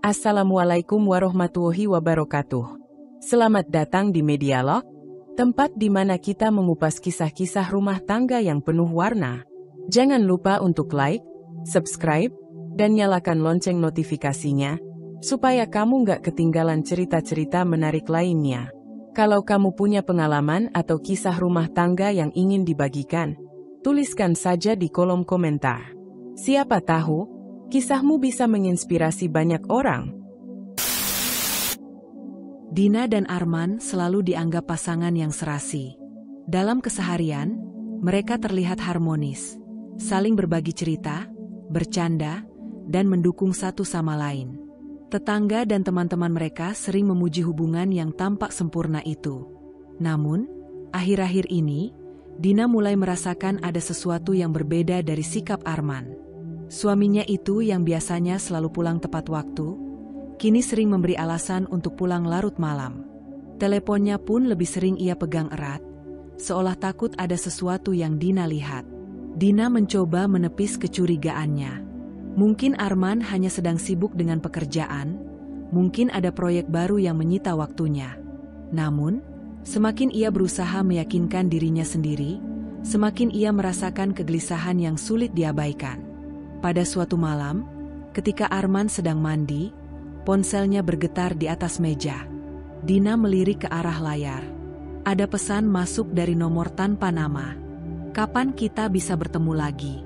Assalamualaikum warahmatullahi wabarakatuh. Selamat datang di Medialog, tempat di mana kita mengupas kisah-kisah rumah tangga yang penuh warna. Jangan lupa untuk like, subscribe, dan nyalakan lonceng notifikasinya, supaya kamu nggak ketinggalan cerita-cerita menarik lainnya. Kalau kamu punya pengalaman atau kisah rumah tangga yang ingin dibagikan, tuliskan saja di kolom komentar. Siapa tahu, kisahmu bisa menginspirasi banyak orang. Dina dan Arman selalu dianggap pasangan yang serasi. Dalam keseharian, mereka terlihat harmonis, saling berbagi cerita, bercanda, dan mendukung satu sama lain. Tetangga dan teman-teman mereka sering memuji hubungan yang tampak sempurna itu. Namun, akhir-akhir ini, Dina mulai merasakan ada sesuatu yang berbeda dari sikap Arman. Suaminya itu yang biasanya selalu pulang tepat waktu, kini sering memberi alasan untuk pulang larut malam. Teleponnya pun lebih sering ia pegang erat, seolah takut ada sesuatu yang Dina lihat. Dina mencoba menepis kecurigaannya. Mungkin Arman hanya sedang sibuk dengan pekerjaan, mungkin ada proyek baru yang menyita waktunya. Namun, semakin ia berusaha meyakinkan dirinya sendiri, semakin ia merasakan kegelisahan yang sulit diabaikan. Pada suatu malam, ketika Arman sedang mandi, ponselnya bergetar di atas meja. Dina melirik ke arah layar. Ada pesan masuk dari nomor tanpa nama. "Kapan kita bisa bertemu lagi?"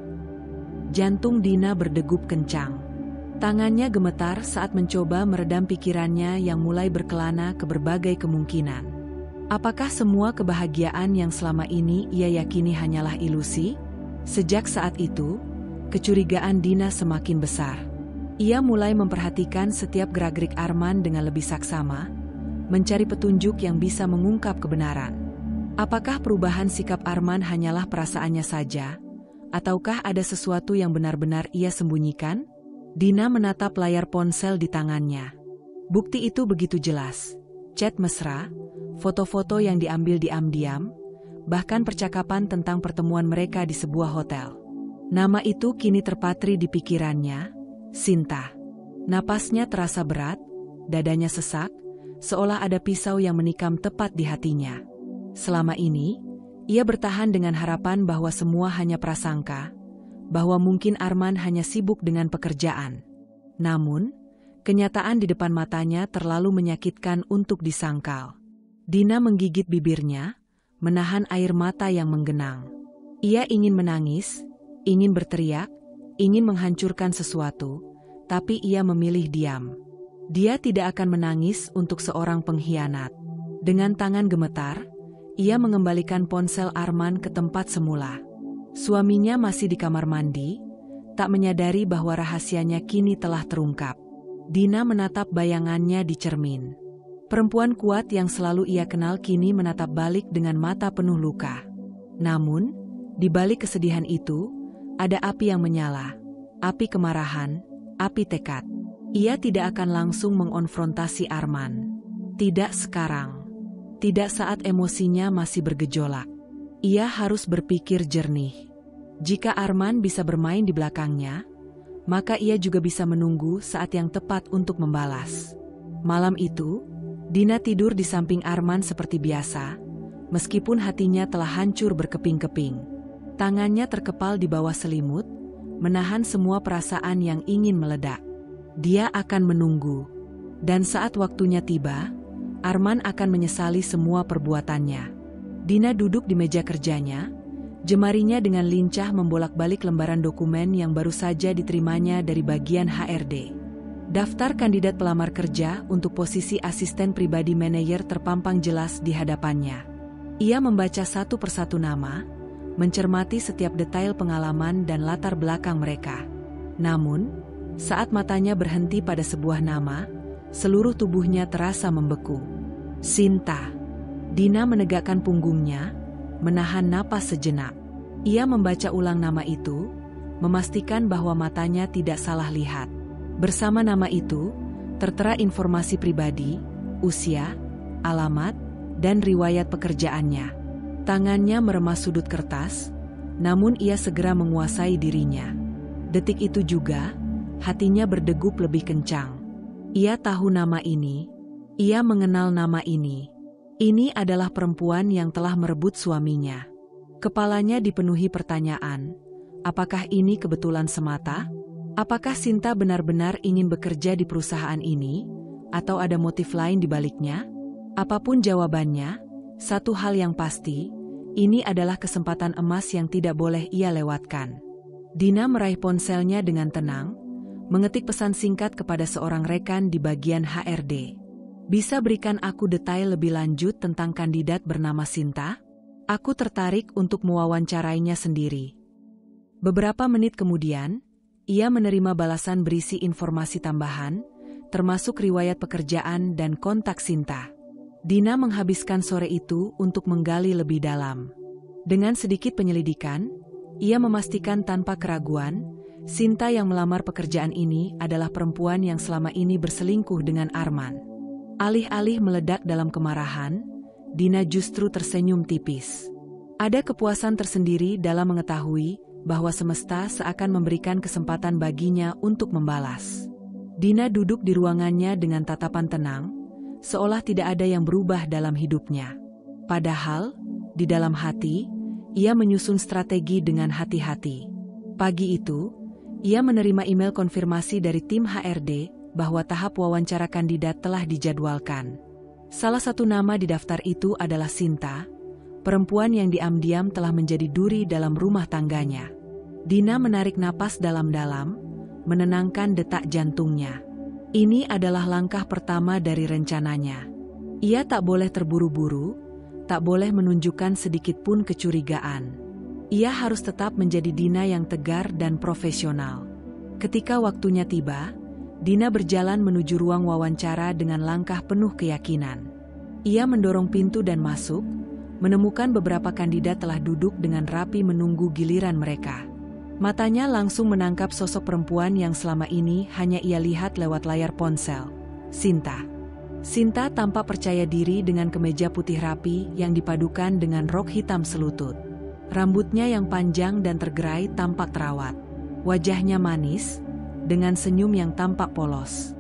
Jantung Dina berdegup kencang. Tangannya gemetar saat mencoba meredam pikirannya yang mulai berkelana ke berbagai kemungkinan. Apakah semua kebahagiaan yang selama ini ia yakini hanyalah ilusi? Sejak saat itu, kecurigaan Dina semakin besar. Ia mulai memperhatikan setiap gerak-gerik Arman dengan lebih saksama, mencari petunjuk yang bisa mengungkap kebenaran. Apakah perubahan sikap Arman hanyalah perasaannya saja, ataukah ada sesuatu yang benar-benar ia sembunyikan? Dina menatap layar ponsel di tangannya. Bukti itu begitu jelas. Chat mesra, foto-foto yang diambil diam-diam, bahkan percakapan tentang pertemuan mereka di sebuah hotel. Nama itu kini terpatri di pikirannya, Sinta. Napasnya terasa berat, dadanya sesak, seolah ada pisau yang menikam tepat di hatinya. Selama ini, ia bertahan dengan harapan bahwa semua hanya prasangka, bahwa mungkin Arman hanya sibuk dengan pekerjaan. Namun, kenyataan di depan matanya terlalu menyakitkan untuk disangkal. Dina menggigit bibirnya, menahan air mata yang menggenang. Ia ingin menangis, ingin berteriak, ingin menghancurkan sesuatu, tapi ia memilih diam. Dia tidak akan menangis untuk seorang pengkhianat. Dengan tangan gemetar, ia mengembalikan ponsel Arman ke tempat semula. Suaminya masih di kamar mandi, tak menyadari bahwa rahasianya kini telah terungkap. Dina menatap bayangannya di cermin. Perempuan kuat yang selalu ia kenal kini menatap balik dengan mata penuh luka. Namun, di balik kesedihan itu, ada api yang menyala, api kemarahan, api tekad. Ia tidak akan langsung mengonfrontasi Arman. Tidak sekarang. Tidak saat emosinya masih bergejolak. Ia harus berpikir jernih. Jika Arman bisa bermain di belakangnya, maka ia juga bisa menunggu saat yang tepat untuk membalas. Malam itu, Dina tidur di samping Arman seperti biasa, meskipun hatinya telah hancur berkeping-keping. Tangannya terkepal di bawah selimut, menahan semua perasaan yang ingin meledak. Dia akan menunggu. Dan saat waktunya tiba, Arman akan menyesali semua perbuatannya. Dina duduk di meja kerjanya, jemarinya dengan lincah membolak-balik lembaran dokumen yang baru saja diterimanya dari bagian HRD. Daftar kandidat pelamar kerja untuk posisi asisten pribadi manajer terpampang jelas di hadapannya. Ia membaca satu persatu nama, mencermati setiap detail pengalaman dan latar belakang mereka. Namun, saat matanya berhenti pada sebuah nama, seluruh tubuhnya terasa membeku. Sinta. Dina menegakkan punggungnya, menahan napas sejenak. Ia membaca ulang nama itu, memastikan bahwa matanya tidak salah lihat. Bersama nama itu, tertera informasi pribadi, usia, alamat, dan riwayat pekerjaannya. Tangannya meremas sudut kertas, namun ia segera menguasai dirinya. Detik itu juga, hatinya berdegup lebih kencang. Ia tahu nama ini. Ia mengenal nama ini. Ini adalah perempuan yang telah merebut suaminya. Kepalanya dipenuhi pertanyaan. Apakah ini kebetulan semata? Apakah Sinta benar-benar ingin bekerja di perusahaan ini? Atau ada motif lain di baliknya? Apapun jawabannya, satu hal yang pasti, ini adalah kesempatan emas yang tidak boleh ia lewatkan. Dina meraih ponselnya dengan tenang, mengetik pesan singkat kepada seorang rekan di bagian HRD. Bisa berikan aku detail lebih lanjut tentang kandidat bernama Sinta? Aku tertarik untuk mewawancarainya sendiri. Beberapa menit kemudian, ia menerima balasan berisi informasi tambahan, termasuk riwayat pekerjaan dan kontak Sinta. Dina menghabiskan sore itu untuk menggali lebih dalam. Dengan sedikit penyelidikan, ia memastikan tanpa keraguan, Sinta yang melamar pekerjaan ini adalah perempuan yang selama ini berselingkuh dengan Arman. Alih-alih meledak dalam kemarahan, Dina justru tersenyum tipis. Ada kepuasan tersendiri dalam mengetahui bahwa semesta seakan memberikan kesempatan baginya untuk membalas. Dina duduk di ruangannya dengan tatapan tenang, seolah tidak ada yang berubah dalam hidupnya. Padahal, di dalam hati, ia menyusun strategi dengan hati-hati. Pagi itu, ia menerima email konfirmasi dari tim HRD bahwa tahap wawancara kandidat telah dijadwalkan. Salah satu nama di daftar itu adalah Sinta, perempuan yang diam-diam telah menjadi duri dalam rumah tangganya. Dina menarik napas dalam-dalam, menenangkan detak jantungnya. Ini adalah langkah pertama dari rencananya. Ia tak boleh terburu-buru, tak boleh menunjukkan sedikit pun kecurigaan. Ia harus tetap menjadi Dina yang tegar dan profesional. Ketika waktunya tiba, Dina berjalan menuju ruang wawancara dengan langkah penuh keyakinan. Ia mendorong pintu dan masuk, menemukan beberapa kandidat telah duduk dengan rapi menunggu giliran mereka. Matanya langsung menangkap sosok perempuan yang selama ini hanya ia lihat lewat layar ponsel, Sinta. Sinta tampak percaya diri dengan kemeja putih rapi yang dipadukan dengan rok hitam selutut. Rambutnya yang panjang dan tergerai tampak terawat. Wajahnya manis, dengan senyum yang tampak polos.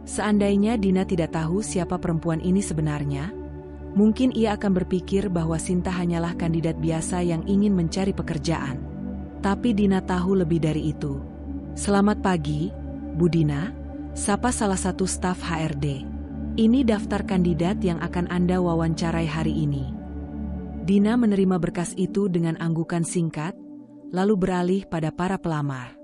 Seandainya Dina tidak tahu siapa perempuan ini sebenarnya, mungkin ia akan berpikir bahwa Sinta hanyalah kandidat biasa yang ingin mencari pekerjaan. Tapi Dina tahu lebih dari itu. Selamat pagi, Bu Dina, sapa salah satu staf HRD. Ini daftar kandidat yang akan Anda wawancarai hari ini. Dina menerima berkas itu dengan anggukan singkat, lalu beralih pada para pelamar.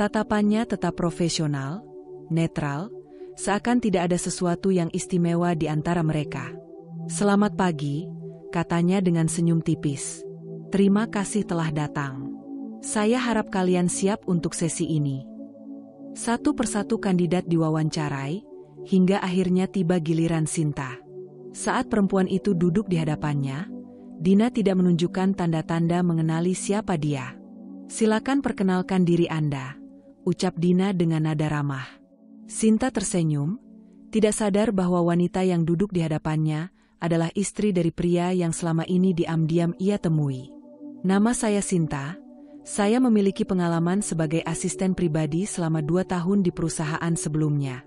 Tatapannya tetap profesional, netral, seakan tidak ada sesuatu yang istimewa di antara mereka. Selamat pagi, katanya dengan senyum tipis. Terima kasih telah datang. Saya harap kalian siap untuk sesi ini. Satu persatu kandidat diwawancarai, hingga akhirnya tiba giliran Sinta. Saat perempuan itu duduk di hadapannya, Dina tidak menunjukkan tanda-tanda mengenali siapa dia. Silakan perkenalkan diri Anda, ucap Dina dengan nada ramah. Sinta tersenyum, tidak sadar bahwa wanita yang duduk di hadapannya adalah istri dari pria yang selama ini diam-diam ia temui. Nama saya Sinta, saya memiliki pengalaman sebagai asisten pribadi selama 2 tahun di perusahaan sebelumnya.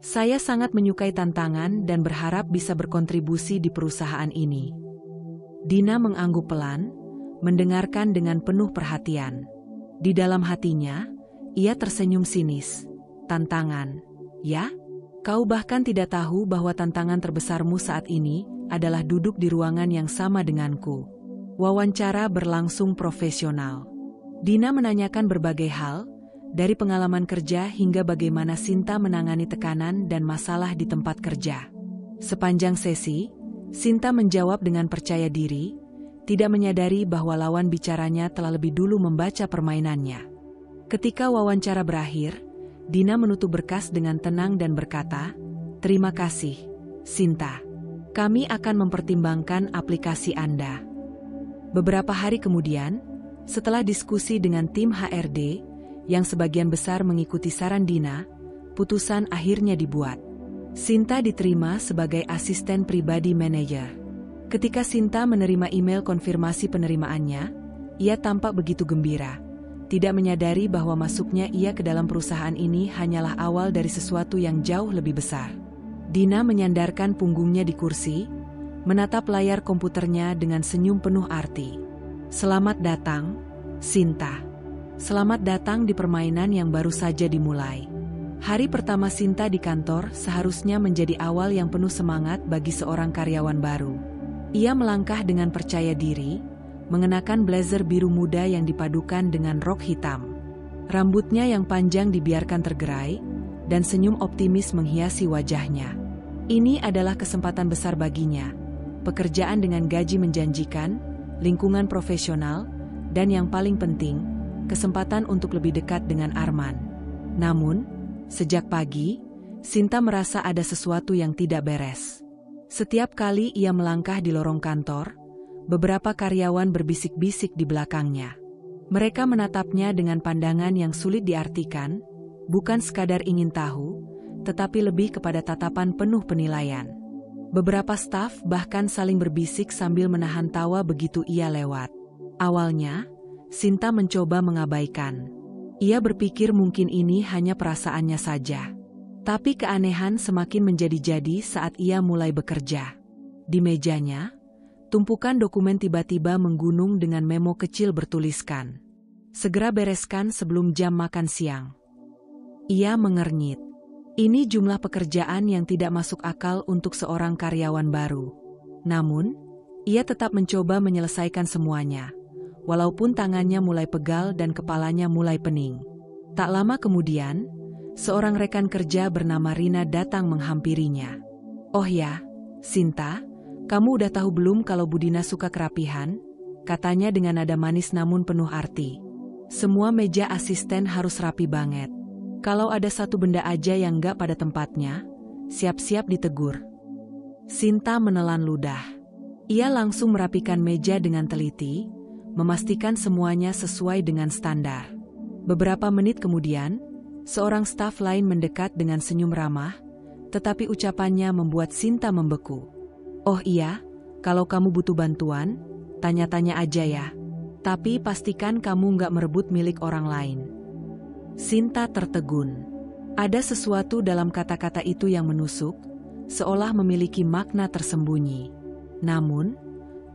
Saya sangat menyukai tantangan dan berharap bisa berkontribusi di perusahaan ini. Dina mengangguk pelan, mendengarkan dengan penuh perhatian. Di dalam hatinya, ia tersenyum sinis. Tantangan, ya? Kau bahkan tidak tahu bahwa tantangan terbesarmu saat ini adalah duduk di ruangan yang sama denganku. Wawancara berlangsung profesional. Dina menanyakan berbagai hal, dari pengalaman kerja hingga bagaimana Sinta menangani tekanan dan masalah di tempat kerja. Sepanjang sesi, Sinta menjawab dengan percaya diri, tidak menyadari bahwa lawan bicaranya telah lebih dulu membaca permainannya. Ketika wawancara berakhir, Dina menutup berkas dengan tenang dan berkata, "Terima kasih, Sinta. Kami akan mempertimbangkan aplikasi Anda." Beberapa hari kemudian, setelah diskusi dengan tim HRD, yang sebagian besar mengikuti saran Dina, putusan akhirnya dibuat. Sinta diterima sebagai asisten pribadi manajer. Ketika Sinta menerima email konfirmasi penerimaannya, ia tampak begitu gembira. tidak menyadari bahwa masuknya ia ke dalam perusahaan ini hanyalah awal dari sesuatu yang jauh lebih besar. Dina menyandarkan punggungnya di kursi, menatap layar komputernya dengan senyum penuh arti. Selamat datang, Sinta. Selamat datang di permainan yang baru saja dimulai. Hari pertama Sinta di kantor seharusnya menjadi awal yang penuh semangat bagi seorang karyawan baru. Ia melangkah dengan percaya diri, mengenakan blazer biru muda yang dipadukan dengan rok hitam. Rambutnya yang panjang dibiarkan tergerai, dan senyum optimis menghiasi wajahnya. Ini adalah kesempatan besar baginya. Pekerjaan dengan gaji menjanjikan, lingkungan profesional, dan yang paling penting, kesempatan untuk lebih dekat dengan Arman. Namun, sejak pagi, Sinta merasa ada sesuatu yang tidak beres. Setiap kali ia melangkah di lorong kantor, beberapa karyawan berbisik-bisik di belakangnya. Mereka menatapnya dengan pandangan yang sulit diartikan, bukan sekadar ingin tahu, tetapi lebih kepada tatapan penuh penilaian. Beberapa staf bahkan saling berbisik sambil menahan tawa begitu ia lewat. Awalnya, Sinta mencoba mengabaikan. Ia berpikir mungkin ini hanya perasaannya saja. Tapi keanehan semakin menjadi-jadi saat ia mulai bekerja. Di mejanya, tumpukan dokumen tiba-tiba menggunung dengan memo kecil bertuliskan, "Segera bereskan sebelum jam makan siang." Ia mengernyit. Ini jumlah pekerjaan yang tidak masuk akal untuk seorang karyawan baru. Namun, ia tetap mencoba menyelesaikan semuanya, walaupun tangannya mulai pegal dan kepalanya mulai pening. Tak lama kemudian, seorang rekan kerja bernama Rina datang menghampirinya. "Oh ya, Sinta, kamu udah tahu belum kalau Bu Dina suka kerapihan?" Katanya dengan nada manis namun penuh arti. "Semua meja asisten harus rapi banget. Kalau ada satu benda aja yang nggak pada tempatnya, siap-siap ditegur." Sinta menelan ludah. Ia langsung merapikan meja dengan teliti, memastikan semuanya sesuai dengan standar. Beberapa menit kemudian, seorang staf lain mendekat dengan senyum ramah, tetapi ucapannya membuat Sinta membeku. "Oh iya, kalau kamu butuh bantuan, tanya-tanya aja ya. Tapi pastikan kamu nggak merebut milik orang lain." Sinta tertegun. Ada sesuatu dalam kata-kata itu yang menusuk, seolah memiliki makna tersembunyi. Namun,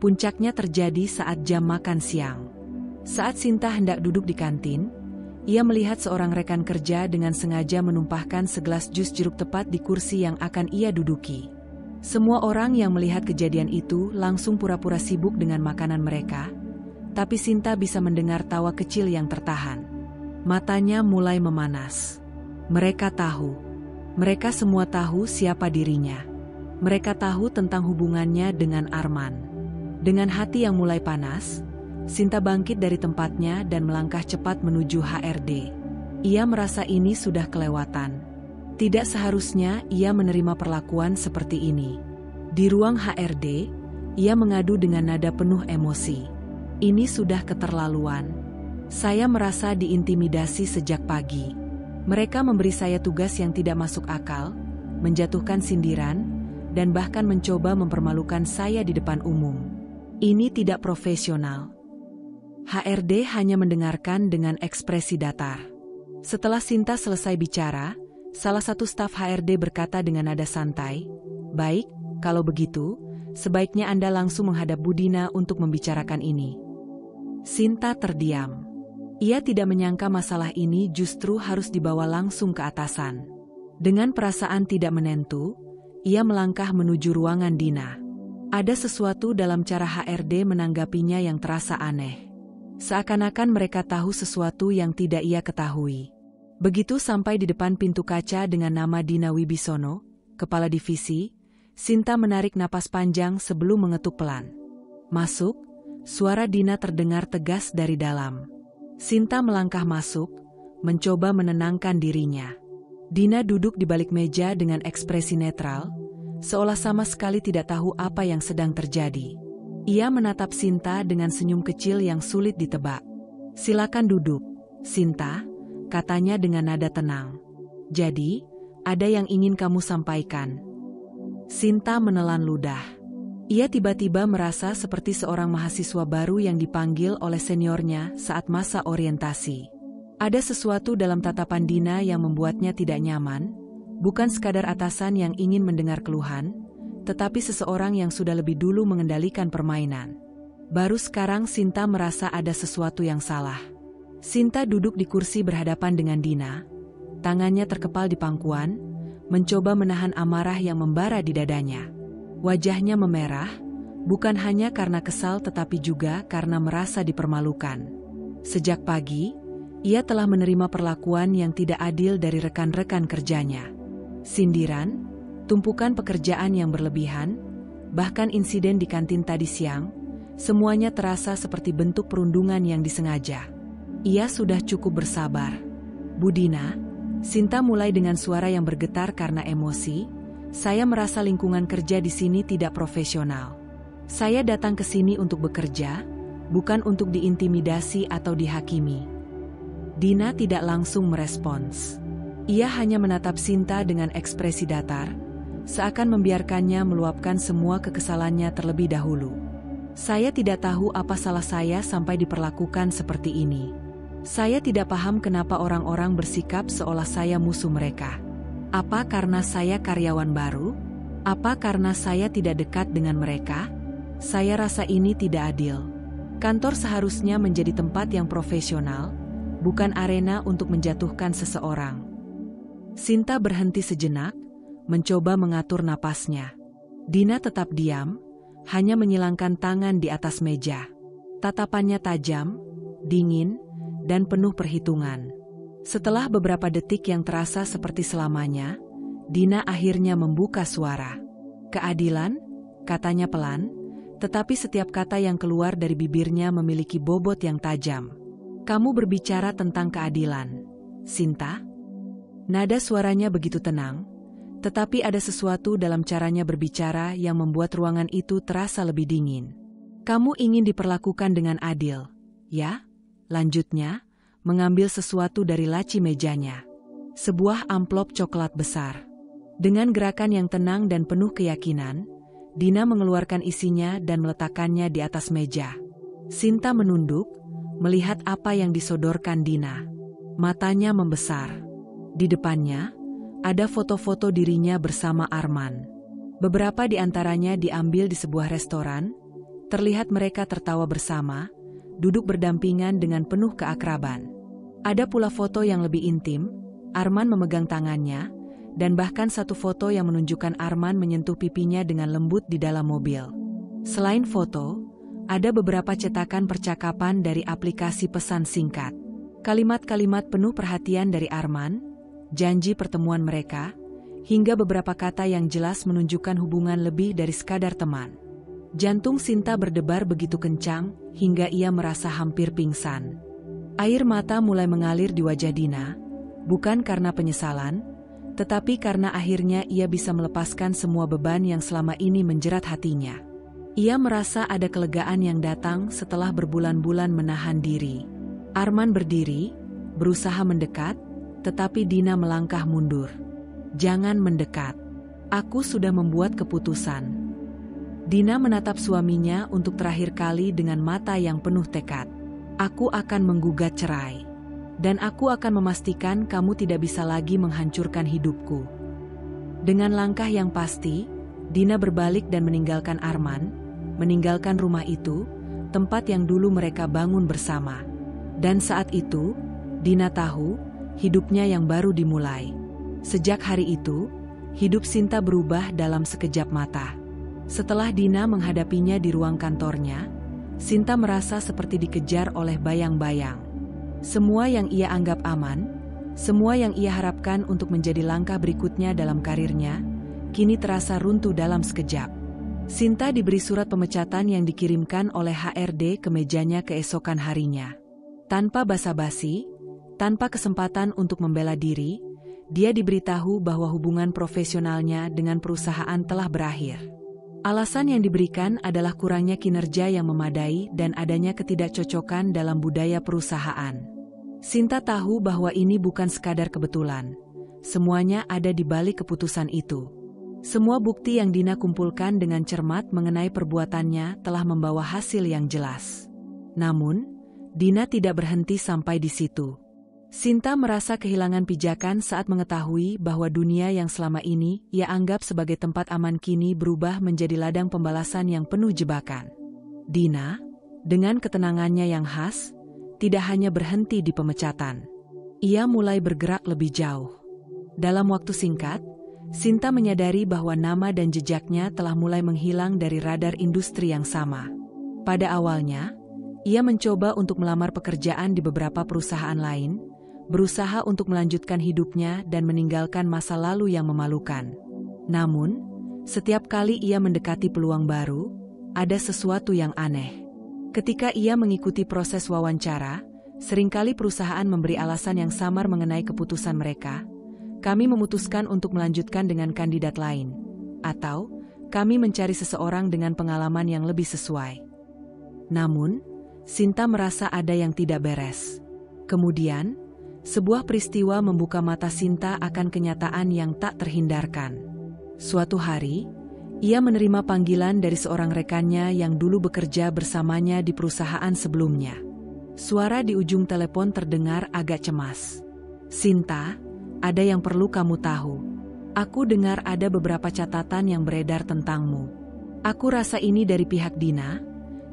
puncaknya terjadi saat jam makan siang. Saat Sinta hendak duduk di kantin, ia melihat seorang rekan kerja dengan sengaja menumpahkan segelas jus jeruk tepat di kursi yang akan ia duduki. Semua orang yang melihat kejadian itu langsung pura-pura sibuk dengan makanan mereka, tapi Sinta bisa mendengar tawa kecil yang tertahan. Matanya mulai memanas. Mereka tahu. Mereka semua tahu siapa dirinya. Mereka tahu tentang hubungannya dengan Arman. Dengan hati yang mulai panas, Sinta bangkit dari tempatnya dan melangkah cepat menuju HRD. Ia merasa ini sudah kelewatan. Tidak seharusnya ia menerima perlakuan seperti ini. Di ruang HRD, ia mengadu dengan nada penuh emosi. "Ini sudah keterlaluan. Saya merasa diintimidasi sejak pagi. Mereka memberi saya tugas yang tidak masuk akal, menjatuhkan sindiran, dan bahkan mencoba mempermalukan saya di depan umum. Ini tidak profesional." HRD hanya mendengarkan dengan ekspresi datar. Setelah Sinta selesai bicara, salah satu staf HRD berkata dengan nada santai, "Baik, kalau begitu, sebaiknya Anda langsung menghadap Bu Dina untuk membicarakan ini." Sinta terdiam. Ia tidak menyangka masalah ini justru harus dibawa langsung ke atasan. Dengan perasaan tidak menentu, ia melangkah menuju ruangan Dina. Ada sesuatu dalam cara HRD menanggapinya yang terasa aneh. Seakan-akan mereka tahu sesuatu yang tidak ia ketahui. Begitu sampai di depan pintu kaca dengan nama Dina Wibisono, kepala divisi, Sinta menarik napas panjang sebelum mengetuk pelan. "Masuk," suara Dina terdengar tegas dari dalam. Sinta melangkah masuk, mencoba menenangkan dirinya. Dina duduk di balik meja dengan ekspresi netral, seolah sama sekali tidak tahu apa yang sedang terjadi. Ia menatap Sinta dengan senyum kecil yang sulit ditebak. "Silakan duduk, Sinta," katanya dengan nada tenang. "Jadi, ada yang ingin kamu sampaikan?" Sinta menelan ludah. Ia tiba-tiba merasa seperti seorang mahasiswa baru yang dipanggil oleh seniornya saat masa orientasi. Ada sesuatu dalam tatapan Dina yang membuatnya tidak nyaman, bukan sekadar atasan yang ingin mendengar keluhan, tetapi seseorang yang sudah lebih dulu mengendalikan permainan. Baru sekarang Sinta merasa ada sesuatu yang salah. Sinta duduk di kursi berhadapan dengan Dina, tangannya terkepal di pangkuan, mencoba menahan amarah yang membara di dadanya. Wajahnya memerah, bukan hanya karena kesal tetapi juga karena merasa dipermalukan. Sejak pagi, ia telah menerima perlakuan yang tidak adil dari rekan-rekan kerjanya. Sindiran, tumpukan pekerjaan yang berlebihan, bahkan insiden di kantin tadi siang, semuanya terasa seperti bentuk perundungan yang disengaja. Ia sudah cukup bersabar. Bu Dina, Sinta mulai dengan suara yang bergetar karena emosi, saya merasa lingkungan kerja di sini tidak profesional. Saya datang ke sini untuk bekerja, bukan untuk diintimidasi atau dihakimi. Dina tidak langsung merespons. Ia hanya menatap Sinta dengan ekspresi datar, seakan membiarkannya meluapkan semua kekesalannya terlebih dahulu. Saya tidak tahu apa salah saya sampai diperlakukan seperti ini. Saya tidak paham kenapa orang-orang bersikap seolah saya musuh mereka. Apa karena saya karyawan baru? Apa karena saya tidak dekat dengan mereka? Saya rasa ini tidak adil. Kantor seharusnya menjadi tempat yang profesional, bukan arena untuk menjatuhkan seseorang. Sinta berhenti sejenak, mencoba mengatur napasnya. Dina tetap diam, hanya menyilangkan tangan di atas meja. Tatapannya tajam, dingin, dan penuh perhitungan. Setelah beberapa detik yang terasa seperti selamanya, Dina akhirnya membuka suara. Keadilan, katanya pelan, tetapi setiap kata yang keluar dari bibirnya memiliki bobot yang tajam. Kamu berbicara tentang keadilan, Sinta? Nada suaranya begitu tenang, tetapi ada sesuatu dalam caranya berbicara yang membuat ruangan itu terasa lebih dingin. Kamu ingin diperlakukan dengan adil, ya? Lanjutnya, mengambil sesuatu dari laci mejanya. Sebuah amplop coklat besar. Dengan gerakan yang tenang dan penuh keyakinan, Dina mengeluarkan isinya dan meletakkannya di atas meja. Sinta menunduk, melihat apa yang disodorkan Dina. Matanya membesar. Di depannya, ada foto-foto dirinya bersama Arman. Beberapa di antaranya diambil di sebuah restoran, terlihat mereka tertawa bersama, duduk berdampingan dengan penuh keakraban. Ada pula foto yang lebih intim, Arman memegang tangannya, dan bahkan satu foto yang menunjukkan Arman menyentuh pipinya dengan lembut di dalam mobil. Selain foto, ada beberapa cetakan percakapan dari aplikasi pesan singkat. Kalimat-kalimat penuh perhatian dari Arman, janji pertemuan mereka, hingga beberapa kata yang jelas menunjukkan hubungan lebih dari sekadar teman. Jantung Sinta berdebar begitu kencang, hingga ia merasa hampir pingsan. Air mata mulai mengalir di wajah Dina, bukan karena penyesalan, tetapi karena akhirnya ia bisa melepaskan semua beban yang selama ini menjerat hatinya. Ia merasa ada kelegaan yang datang setelah berbulan-bulan menahan diri. Arman berdiri, berusaha mendekat, tetapi Dina melangkah mundur. Jangan mendekat. Aku sudah membuat keputusan. Dina menatap suaminya untuk terakhir kali dengan mata yang penuh tekad. Aku akan menggugat cerai. Dan aku akan memastikan kamu tidak bisa lagi menghancurkan hidupku. Dengan langkah yang pasti, Dina berbalik dan meninggalkan Arman, meninggalkan rumah itu, tempat yang dulu mereka bangun bersama. Dan saat itu, Dina tahu, hidupnya yang baru dimulai. Sejak hari itu, hidup Sinta berubah dalam sekejap mata. Setelah Dina menghadapinya di ruang kantornya, Sinta merasa seperti dikejar oleh bayang-bayang. Semua yang ia anggap aman, semua yang ia harapkan untuk menjadi langkah berikutnya dalam karirnya, kini terasa runtuh dalam sekejap. Sinta diberi surat pemecatan yang dikirimkan oleh HRD ke mejanya keesokan harinya. Tanpa basa-basi, tanpa kesempatan untuk membela diri, dia diberitahu bahwa hubungan profesionalnya dengan perusahaan telah berakhir. Alasan yang diberikan adalah kurangnya kinerja yang memadai dan adanya ketidakcocokan dalam budaya perusahaan. Sinta tahu bahwa ini bukan sekadar kebetulan. Semuanya ada di balik keputusan itu. Semua bukti yang Dina kumpulkan dengan cermat mengenai perbuatannya telah membawa hasil yang jelas. Namun, Dina tidak berhenti sampai di situ. Sinta merasa kehilangan pijakan saat mengetahui bahwa dunia yang selama ini ia anggap sebagai tempat aman kini berubah menjadi ladang pembalasan yang penuh jebakan. Dina, dengan ketenangannya yang khas, tidak hanya berhenti di pemecatan. Ia mulai bergerak lebih jauh. Dalam waktu singkat, Sinta menyadari bahwa nama dan jejaknya telah mulai menghilang dari radar industri yang sama. Pada awalnya, ia mencoba untuk melamar pekerjaan di beberapa perusahaan lain, berusaha untuk melanjutkan hidupnya dan meninggalkan masa lalu yang memalukan. Namun, setiap kali ia mendekati peluang baru, ada sesuatu yang aneh. Ketika ia mengikuti proses wawancara, seringkali perusahaan memberi alasan yang samar mengenai keputusan mereka. Kami memutuskan untuk melanjutkan dengan kandidat lain, atau kami mencari seseorang dengan pengalaman yang lebih sesuai. Namun, Sinta merasa ada yang tidak beres. Kemudian, sebuah peristiwa membuka mata Sinta akan kenyataan yang tak terhindarkan. Suatu hari, ia menerima panggilan dari seorang rekannya yang dulu bekerja bersamanya di perusahaan sebelumnya. Suara di ujung telepon terdengar agak cemas. "Sinta, ada yang perlu kamu tahu. Aku dengar ada beberapa catatan yang beredar tentangmu. Aku rasa ini dari pihak Dina.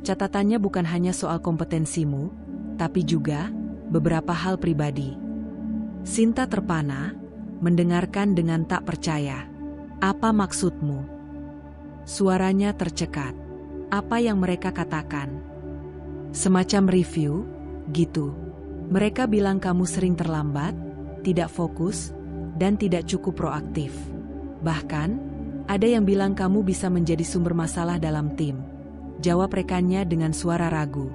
Catatannya bukan hanya soal kompetensimu, tapi juga beberapa hal pribadi." Sinta terpana, mendengarkan dengan tak percaya. "Apa maksudmu?" Suaranya tercekat. "Apa yang mereka katakan?" "Semacam review, gitu. Mereka bilang kamu sering terlambat, tidak fokus, dan tidak cukup proaktif. Bahkan, ada yang bilang kamu bisa menjadi sumber masalah dalam tim," jawab rekannya dengan suara ragu.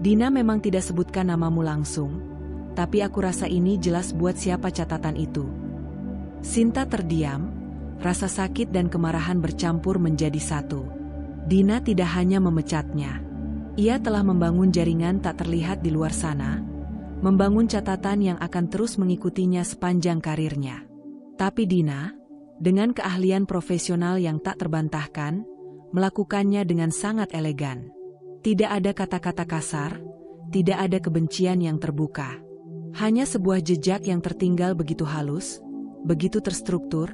"Dina memang tidak sebutkan namamu langsung, tapi aku rasa ini jelas buat siapa catatan itu." Sinta terdiam, rasa sakit dan kemarahan bercampur menjadi satu. Dina tidak hanya memecatnya. Ia telah membangun jaringan tak terlihat di luar sana, membangun catatan yang akan terus mengikutinya sepanjang karirnya. Tapi Dina, dengan keahlian profesional yang tak terbantahkan, melakukannya dengan sangat elegan. Tidak ada kata-kata kasar, tidak ada kebencian yang terbuka. Hanya sebuah jejak yang tertinggal begitu halus, begitu terstruktur,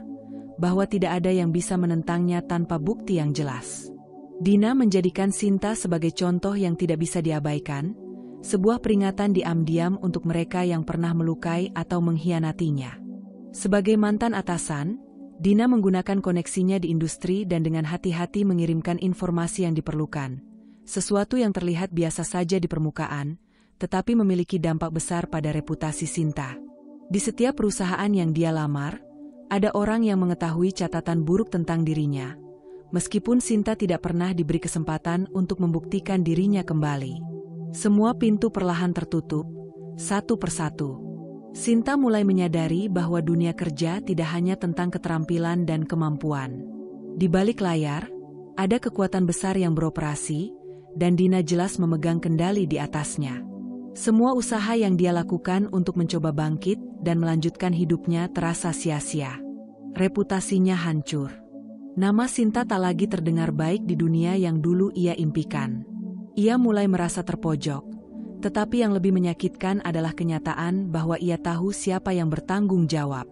bahwa tidak ada yang bisa menentangnya tanpa bukti yang jelas. Dina menjadikan Sinta sebagai contoh yang tidak bisa diabaikan, sebuah peringatan diam-diam untuk mereka yang pernah melukai atau mengkhianatinya. Sebagai mantan atasan, Dina menggunakan koneksinya di industri dan dengan hati-hati mengirimkan informasi yang diperlukan. Sesuatu yang terlihat biasa saja di permukaan, tetapi memiliki dampak besar pada reputasi Sinta. Di setiap perusahaan yang dia lamar, ada orang yang mengetahui catatan buruk tentang dirinya, meskipun Sinta tidak pernah diberi kesempatan untuk membuktikan dirinya kembali. Semua pintu perlahan tertutup, satu persatu. Sinta mulai menyadari bahwa dunia kerja tidak hanya tentang keterampilan dan kemampuan. Di balik layar, ada kekuatan besar yang beroperasi, dan Dina jelas memegang kendali di atasnya. Semua usaha yang dia lakukan untuk mencoba bangkit dan melanjutkan hidupnya terasa sia-sia. Reputasinya hancur. Nama Sinta tak lagi terdengar baik di dunia yang dulu ia impikan. Ia mulai merasa terpojok, tetapi yang lebih menyakitkan adalah kenyataan bahwa ia tahu siapa yang bertanggung jawab.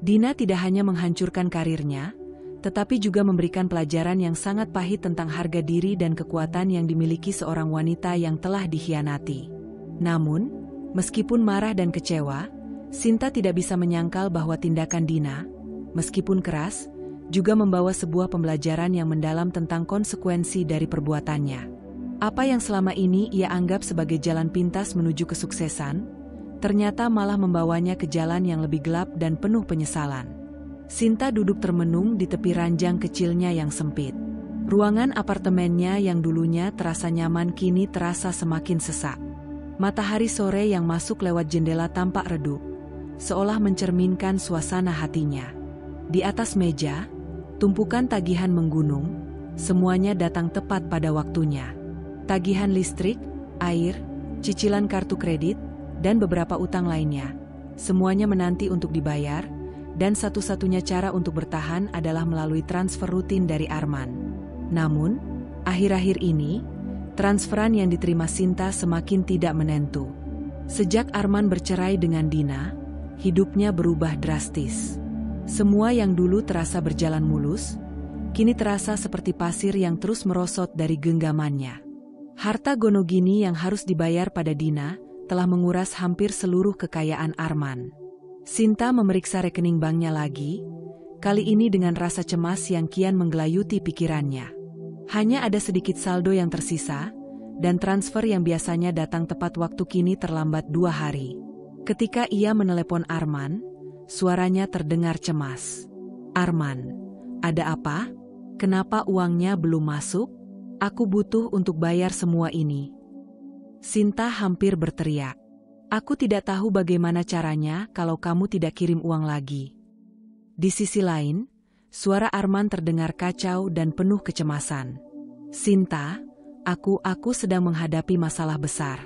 Dina tidak hanya menghancurkan karirnya, tetapi juga memberikan pelajaran yang sangat pahit tentang harga diri dan kekuatan yang dimiliki seorang wanita yang telah dikhianati. Namun, meskipun marah dan kecewa, Sinta tidak bisa menyangkal bahwa tindakan Dina, meskipun keras, juga membawa sebuah pembelajaran yang mendalam tentang konsekuensi dari perbuatannya. Apa yang selama ini ia anggap sebagai jalan pintas menuju kesuksesan, ternyata malah membawanya ke jalan yang lebih gelap dan penuh penyesalan. Sinta duduk termenung di tepi ranjang kecilnya yang sempit. Ruangan apartemennya yang dulunya terasa nyaman kini terasa semakin sesak. Matahari sore yang masuk lewat jendela tampak redup, seolah mencerminkan suasana hatinya. Di atas meja, tumpukan tagihan menggunung, semuanya datang tepat pada waktunya. Tagihan listrik, air, cicilan kartu kredit, dan beberapa utang lainnya. Semuanya menanti untuk dibayar, dan satu-satunya cara untuk bertahan adalah melalui transfer rutin dari Arman. Namun, akhir-akhir ini, transferan yang diterima Sinta semakin tidak menentu. Sejak Arman bercerai dengan Dina, hidupnya berubah drastis. Semua yang dulu terasa berjalan mulus, kini terasa seperti pasir yang terus merosot dari genggamannya. Harta gonogini yang harus dibayar pada Dina telah menguras hampir seluruh kekayaan Arman. Sinta memeriksa rekening banknya lagi, kali ini dengan rasa cemas yang kian menggelayuti pikirannya. Hanya ada sedikit saldo yang tersisa, dan transfer yang biasanya datang tepat waktu kini terlambat 2 hari. Ketika ia menelepon Arman, suaranya terdengar cemas. "Arman, ada apa? Kenapa uangnya belum masuk? Aku butuh untuk bayar semua ini." Sinta hampir berteriak. "Aku tidak tahu bagaimana caranya kalau kamu tidak kirim uang lagi." Di sisi lain, suara Arman terdengar kacau dan penuh kecemasan. "Sinta, aku sedang menghadapi masalah besar.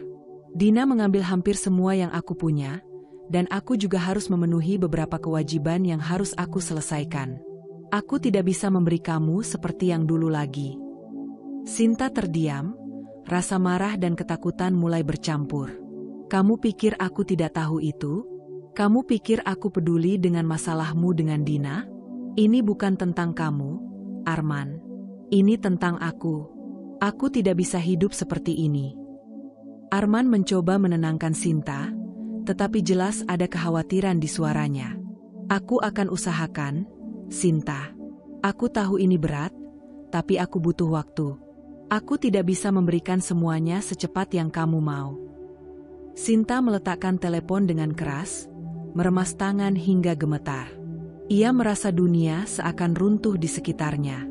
Dina mengambil hampir semua yang aku punya, dan aku juga harus memenuhi beberapa kewajiban yang harus aku selesaikan. Aku tidak bisa memberi kamu seperti yang dulu lagi." Sinta terdiam, rasa marah dan ketakutan mulai bercampur. "Kamu pikir aku tidak tahu itu? Kamu pikir aku peduli dengan masalahmu dengan Dina? Ini bukan tentang kamu, Arman. Ini tentang aku. Aku tidak bisa hidup seperti ini." Arman mencoba menenangkan Sinta, tetapi jelas ada kekhawatiran di suaranya. "Aku akan usahakan, Sinta. Aku tahu ini berat, tapi aku butuh waktu. Aku tidak bisa memberikan semuanya secepat yang kamu mau." Sinta meletakkan telepon dengan keras, meremas tangan hingga gemetar. Ia merasa dunia seakan runtuh di sekitarnya.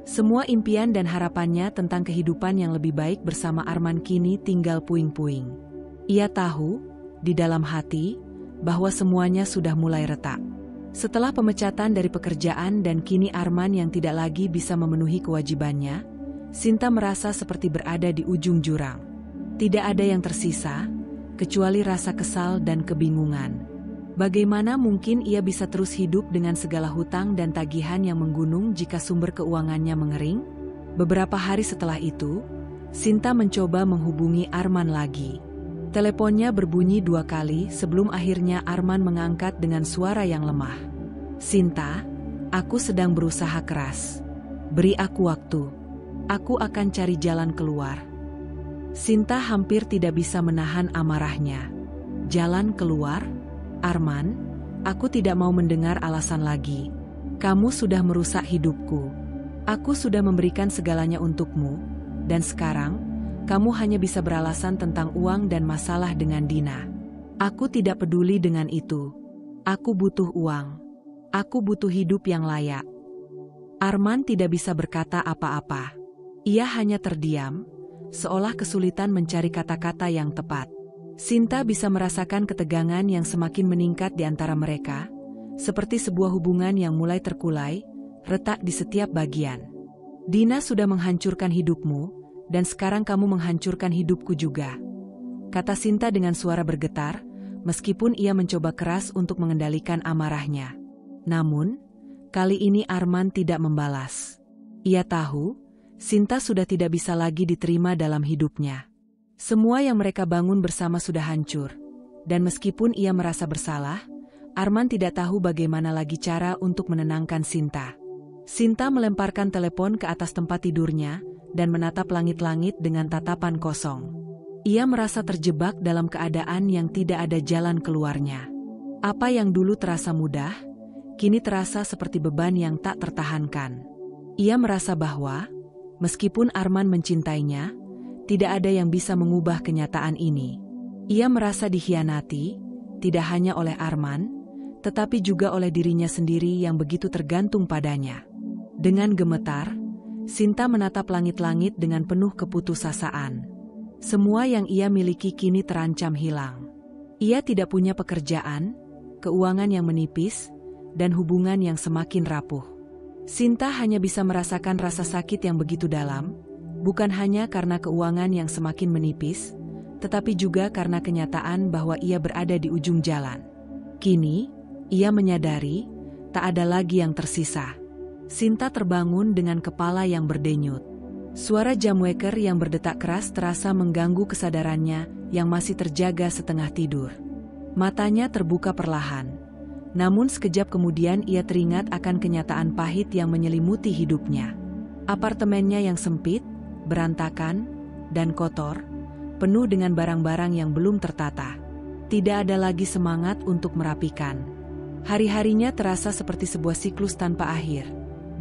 Semua impian dan harapannya tentang kehidupan yang lebih baik bersama Arman kini tinggal puing-puing. Ia tahu, di dalam hati, bahwa semuanya sudah mulai retak. Setelah pemecatan dari pekerjaan dan kini Arman yang tidak lagi bisa memenuhi kewajibannya, Sinta merasa seperti berada di ujung jurang. Tidak ada yang tersisa, kecuali rasa kesal dan kebingungan. Bagaimana mungkin ia bisa terus hidup dengan segala hutang dan tagihan yang menggunung jika sumber keuangannya mengering? Beberapa hari setelah itu, Sinta mencoba menghubungi Arman lagi. Teleponnya berbunyi 2 kali sebelum akhirnya Arman mengangkat dengan suara yang lemah. "Sinta, aku sedang berusaha keras. Beri aku waktu. Aku akan cari jalan keluar." Sinta hampir tidak bisa menahan amarahnya. "Jalan keluar? Arman, aku tidak mau mendengar alasan lagi. Kamu sudah merusak hidupku. Aku sudah memberikan segalanya untukmu, dan sekarang, kamu hanya bisa beralasan tentang uang dan masalah dengan Dina. Aku tidak peduli dengan itu. Aku butuh uang. Aku butuh hidup yang layak." Arman tidak bisa berkata apa-apa. Ia hanya terdiam, seolah kesulitan mencari kata-kata yang tepat. Sinta bisa merasakan ketegangan yang semakin meningkat di antara mereka, seperti sebuah hubungan yang mulai terkulai, retak di setiap bagian. "Dina sudah menghancurkan hidupmu, dan sekarang kamu menghancurkan hidupku juga," kata Sinta dengan suara bergetar, meskipun ia mencoba keras untuk mengendalikan amarahnya. Namun, kali ini Arman tidak membalas. Ia tahu, Sinta sudah tidak bisa lagi diterima dalam hidupnya. Semua yang mereka bangun bersama sudah hancur, dan meskipun ia merasa bersalah, Arman tidak tahu bagaimana lagi cara untuk menenangkan Sinta. Sinta melemparkan telepon ke atas tempat tidurnya dan menatap langit-langit dengan tatapan kosong. Ia merasa terjebak dalam keadaan yang tidak ada jalan keluarnya. Apa yang dulu terasa mudah, kini terasa seperti beban yang tak tertahankan. Ia merasa bahwa, meskipun Arman mencintainya, tidak ada yang bisa mengubah kenyataan ini. Ia merasa dikhianati, tidak hanya oleh Arman, tetapi juga oleh dirinya sendiri yang begitu tergantung padanya. Dengan gemetar, Sinta menatap langit-langit dengan penuh keputusasaan. Semua yang ia miliki kini terancam hilang. Ia tidak punya pekerjaan, keuangan yang menipis, dan hubungan yang semakin rapuh. Sinta hanya bisa merasakan rasa sakit yang begitu dalam, bukan hanya karena keuangan yang semakin menipis, tetapi juga karena kenyataan bahwa ia berada di ujung jalan. Kini, ia menyadari tak ada lagi yang tersisa. Sinta terbangun dengan kepala yang berdenyut. Suara jam waker yang berdetak keras terasa mengganggu kesadarannya yang masih terjaga setengah tidur. Matanya terbuka perlahan. Namun sekejap kemudian ia teringat akan kenyataan pahit yang menyelimuti hidupnya. Apartemennya yang sempit, berantakan, dan kotor, penuh dengan barang-barang yang belum tertata. Tidak ada lagi semangat untuk merapikan. Hari-harinya terasa seperti sebuah siklus tanpa akhir.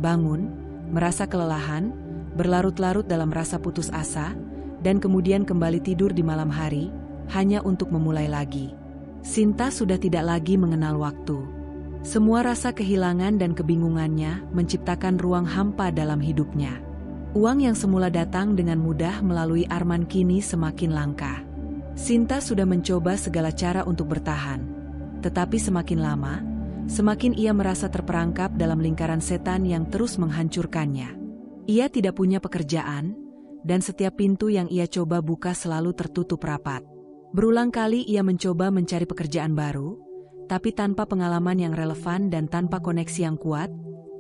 Bangun, merasa kelelahan, berlarut-larut dalam rasa putus asa, dan kemudian kembali tidur di malam hari, hanya untuk memulai lagi. Sinta sudah tidak lagi mengenal waktu. Semua rasa kehilangan dan kebingungannya menciptakan ruang hampa dalam hidupnya. Uang yang semula datang dengan mudah melalui Arman kini semakin langka. Sinta sudah mencoba segala cara untuk bertahan. Tetapi semakin lama, semakin ia merasa terperangkap dalam lingkaran setan yang terus menghancurkannya. Ia tidak punya pekerjaan, dan setiap pintu yang ia coba buka selalu tertutup rapat. Berulang kali ia mencoba mencari pekerjaan baru, tapi tanpa pengalaman yang relevan dan tanpa koneksi yang kuat,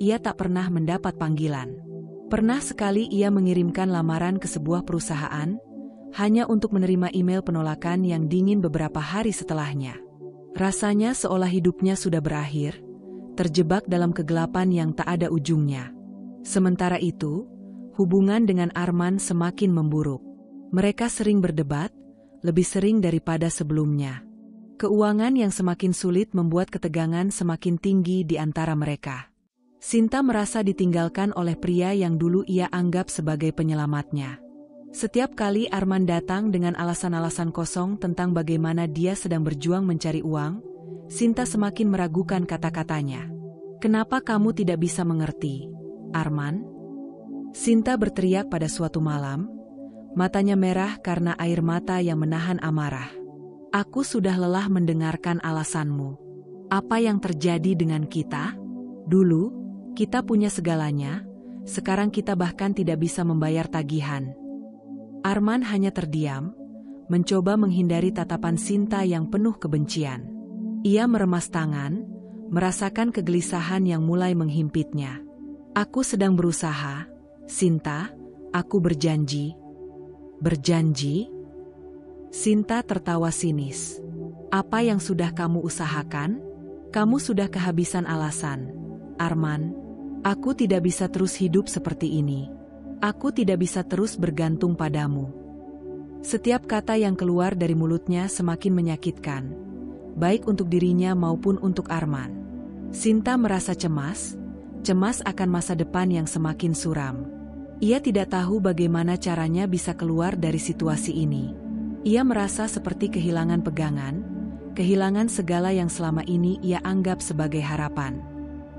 ia tak pernah mendapat panggilan. Pernah sekali ia mengirimkan lamaran ke sebuah perusahaan, hanya untuk menerima email penolakan yang dingin beberapa hari setelahnya. Rasanya seolah hidupnya sudah berakhir, terjebak dalam kegelapan yang tak ada ujungnya. Sementara itu, hubungan dengan Arman semakin memburuk. Mereka sering berdebat, lebih sering daripada sebelumnya. Keuangan yang semakin sulit membuat ketegangan semakin tinggi di antara mereka. Sinta merasa ditinggalkan oleh pria yang dulu ia anggap sebagai penyelamatnya. Setiap kali Arman datang dengan alasan-alasan kosong tentang bagaimana dia sedang berjuang mencari uang, Sinta semakin meragukan kata-katanya. "Kenapa kamu tidak bisa mengerti, Arman?" Sinta berteriak pada suatu malam, matanya merah karena air mata yang menahan amarah. "Aku sudah lelah mendengarkan alasanmu. Apa yang terjadi dengan kita? Dulu, kita punya segalanya, sekarang kita bahkan tidak bisa membayar tagihan." Arman hanya terdiam, mencoba menghindari tatapan Sinta yang penuh kebencian. Ia meremas tangan, merasakan kegelisahan yang mulai menghimpitnya. "Aku sedang berusaha, Sinta, aku berjanji." "Berjanji?" Sinta tertawa sinis. "Apa yang sudah kamu usahakan? Kamu sudah kehabisan alasan, Arman. Aku tidak bisa terus hidup seperti ini. Aku tidak bisa terus bergantung padamu." Setiap kata yang keluar dari mulutnya semakin menyakitkan, baik untuk dirinya maupun untuk Arman. Sinta merasa cemas akan masa depan yang semakin suram. Ia tidak tahu bagaimana caranya bisa keluar dari situasi ini. Ia merasa seperti kehilangan pegangan, kehilangan segala yang selama ini ia anggap sebagai harapan.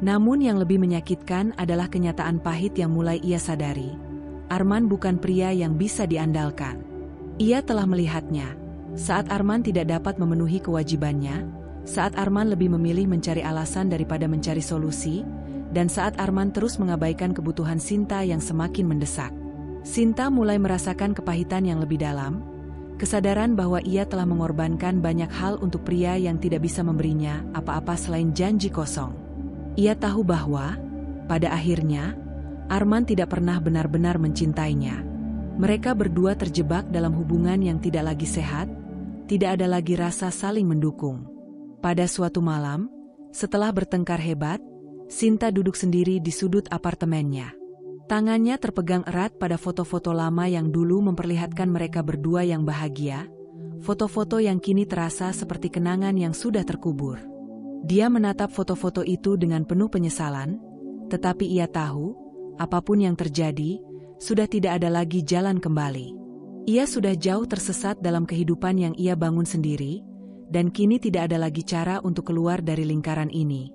Namun yang lebih menyakitkan adalah kenyataan pahit yang mulai ia sadari. Arman bukan pria yang bisa diandalkan. Ia telah melihatnya. Saat Arman tidak dapat memenuhi kewajibannya, saat Arman lebih memilih mencari alasan daripada mencari solusi, dan saat Arman terus mengabaikan kebutuhan Sinta yang semakin mendesak. Sinta mulai merasakan kepahitan yang lebih dalam, kesadaran bahwa ia telah mengorbankan banyak hal untuk pria yang tidak bisa memberinya apa-apa selain janji kosong. Ia tahu bahwa, pada akhirnya, Arman tidak pernah benar-benar mencintainya. Mereka berdua terjebak dalam hubungan yang tidak lagi sehat, tidak ada lagi rasa saling mendukung. Pada suatu malam, setelah bertengkar hebat, Sinta duduk sendiri di sudut apartemennya. Tangannya terpegang erat pada foto-foto lama yang dulu memperlihatkan mereka berdua yang bahagia, foto-foto yang kini terasa seperti kenangan yang sudah terkubur. Dia menatap foto-foto itu dengan penuh penyesalan, tetapi ia tahu, apapun yang terjadi, sudah tidak ada lagi jalan kembali. Ia sudah jauh tersesat dalam kehidupan yang ia bangun sendiri, dan kini tidak ada lagi cara untuk keluar dari lingkaran ini.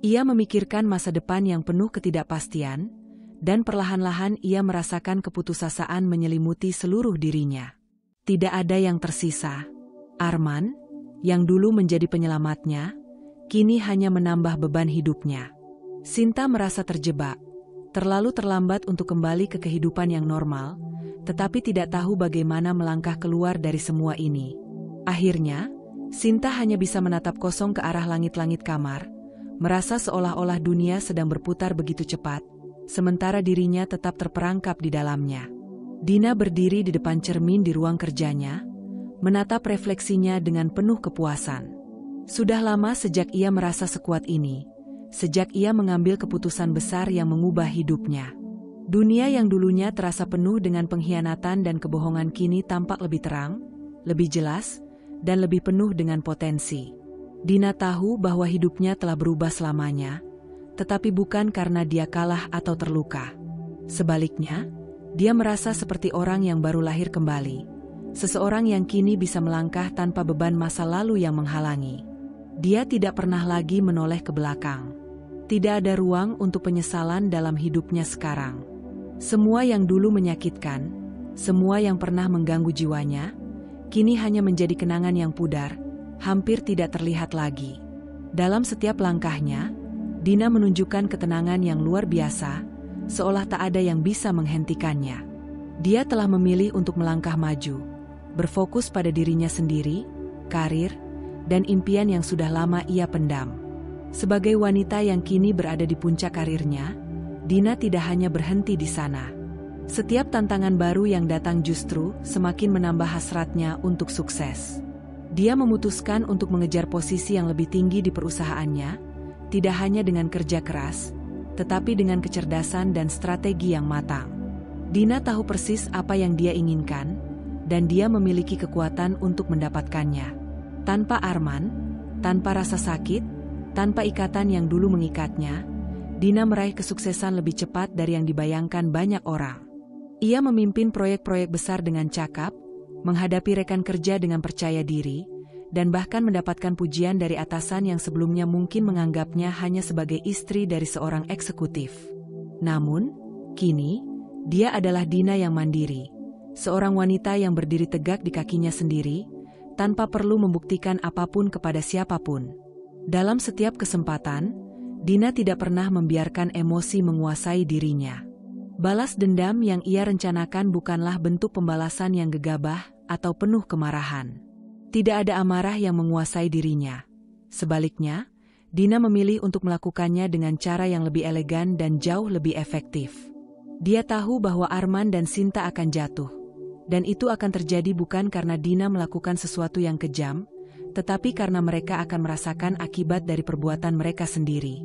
Ia memikirkan masa depan yang penuh ketidakpastian, dan perlahan-lahan ia merasakan keputusasaan menyelimuti seluruh dirinya. Tidak ada yang tersisa. Arman, yang dulu menjadi penyelamatnya, kini hanya menambah beban hidupnya. Sinta merasa terjebak. Terlalu terlambat untuk kembali ke kehidupan yang normal, tetapi tidak tahu bagaimana melangkah keluar dari semua ini. Akhirnya, Sinta hanya bisa menatap kosong ke arah langit-langit kamar, merasa seolah-olah dunia sedang berputar begitu cepat, sementara dirinya tetap terperangkap di dalamnya. Dina berdiri di depan cermin di ruang kerjanya, menatap refleksinya dengan penuh kepuasan. Sudah lama sejak ia merasa sekuat ini, sejak ia mengambil keputusan besar yang mengubah hidupnya. Dunia yang dulunya terasa penuh dengan pengkhianatan dan kebohongan kini tampak lebih terang, lebih jelas, dan lebih penuh dengan potensi. Dina tahu bahwa hidupnya telah berubah selamanya, tetapi bukan karena dia kalah atau terluka. Sebaliknya, dia merasa seperti orang yang baru lahir kembali, seseorang yang kini bisa melangkah tanpa beban masa lalu yang menghalangi. Dia tidak pernah lagi menoleh ke belakang. Tidak ada ruang untuk penyesalan dalam hidupnya sekarang. Semua yang dulu menyakitkan, semua yang pernah mengganggu jiwanya, kini hanya menjadi kenangan yang pudar, hampir tidak terlihat lagi. Dalam setiap langkahnya, Dina menunjukkan ketenangan yang luar biasa, seolah tak ada yang bisa menghentikannya. Dia telah memilih untuk melangkah maju, berfokus pada dirinya sendiri, karir, dan impian yang sudah lama ia pendam. Sebagai wanita yang kini berada di puncak karirnya, Dina tidak hanya berhenti di sana. Setiap tantangan baru yang datang justru semakin menambah hasratnya untuk sukses. Dia memutuskan untuk mengejar posisi yang lebih tinggi di perusahaannya, tidak hanya dengan kerja keras, tetapi dengan kecerdasan dan strategi yang matang. Dina tahu persis apa yang dia inginkan, dan dia memiliki kekuatan untuk mendapatkannya. Tanpa Arman, tanpa rasa sakit, tanpa ikatan yang dulu mengikatnya, Dina meraih kesuksesan lebih cepat dari yang dibayangkan banyak orang. Ia memimpin proyek-proyek besar dengan cakap, menghadapi rekan kerja dengan percaya diri, dan bahkan mendapatkan pujian dari atasan yang sebelumnya mungkin menganggapnya hanya sebagai istri dari seorang eksekutif. Namun, kini, dia adalah Dina yang mandiri, seorang wanita yang berdiri tegak di kakinya sendiri, tanpa perlu membuktikan apapun kepada siapapun. Dalam setiap kesempatan, Dina tidak pernah membiarkan emosi menguasai dirinya. Balas dendam yang ia rencanakan bukanlah bentuk pembalasan yang gegabah atau penuh kemarahan. Tidak ada amarah yang menguasai dirinya. Sebaliknya, Dina memilih untuk melakukannya dengan cara yang lebih elegan dan jauh lebih efektif. Dia tahu bahwa Arman dan Sinta akan jatuh. Dan itu akan terjadi bukan karena Dina melakukan sesuatu yang kejam, tetapi karena mereka akan merasakan akibat dari perbuatan mereka sendiri.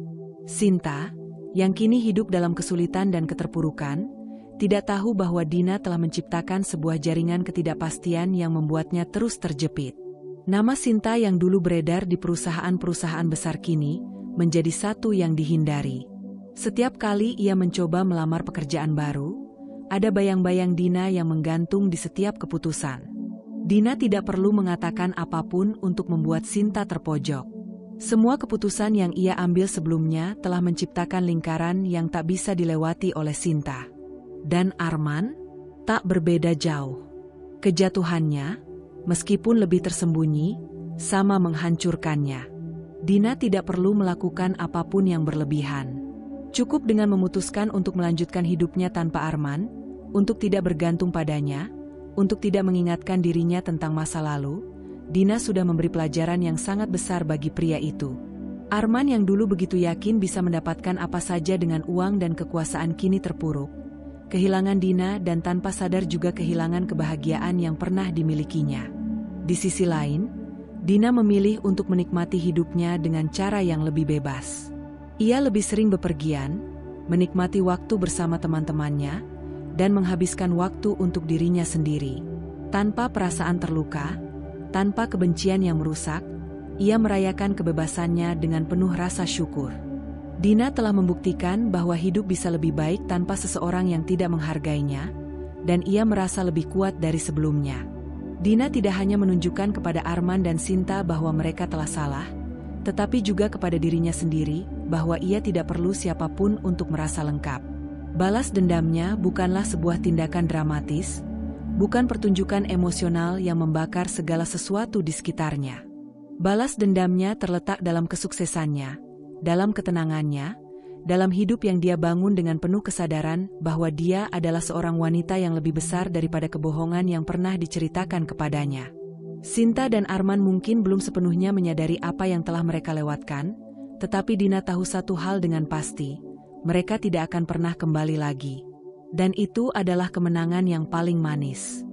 Sinta, yang kini hidup dalam kesulitan dan keterpurukan, tidak tahu bahwa Dina telah menciptakan sebuah jaringan ketidakpastian yang membuatnya terus terjepit. Nama Sinta yang dulu beredar di perusahaan-perusahaan besar kini, menjadi satu yang dihindari. Setiap kali ia mencoba melamar pekerjaan baru, ada bayang-bayang Dina yang menggantung di setiap keputusan. Dina tidak perlu mengatakan apapun untuk membuat Sinta terpojok. Semua keputusan yang ia ambil sebelumnya telah menciptakan lingkaran yang tak bisa dilewati oleh Sinta. Dan Arman, tak berbeda jauh. Kejatuhannya, meskipun lebih tersembunyi, sama menghancurkannya. Dina tidak perlu melakukan apapun yang berlebihan. Cukup dengan memutuskan untuk melanjutkan hidupnya tanpa Arman, untuk tidak bergantung padanya, untuk tidak mengingatkan dirinya tentang masa lalu. Dina sudah memberi pelajaran yang sangat besar bagi pria itu. Arman yang dulu begitu yakin bisa mendapatkan apa saja dengan uang dan kekuasaan kini terpuruk. Kehilangan Dina dan tanpa sadar juga kehilangan kebahagiaan yang pernah dimilikinya. Di sisi lain, Dina memilih untuk menikmati hidupnya dengan cara yang lebih bebas. Ia lebih sering bepergian, menikmati waktu bersama teman-temannya, dan menghabiskan waktu untuk dirinya sendiri. Tanpa perasaan terluka, tanpa kebencian yang merusak, ia merayakan kebebasannya dengan penuh rasa syukur. Dina telah membuktikan bahwa hidup bisa lebih baik tanpa seseorang yang tidak menghargainya, dan ia merasa lebih kuat dari sebelumnya. Dina tidak hanya menunjukkan kepada Arman dan Sinta bahwa mereka telah salah, tetapi juga kepada dirinya sendiri bahwa ia tidak perlu siapapun untuk merasa lengkap. Balas dendamnya bukanlah sebuah tindakan dramatis, bukan pertunjukan emosional yang membakar segala sesuatu di sekitarnya. Balas dendamnya terletak dalam kesuksesannya, dalam ketenangannya, dalam hidup yang dia bangun dengan penuh kesadaran bahwa dia adalah seorang wanita yang lebih besar daripada kebohongan yang pernah diceritakan kepadanya. Sinta dan Arman mungkin belum sepenuhnya menyadari apa yang telah mereka lewatkan, Tetapi Dina tahu satu hal dengan pasti, mereka tidak akan pernah kembali lagi. Dan itu adalah kemenangan yang paling manis.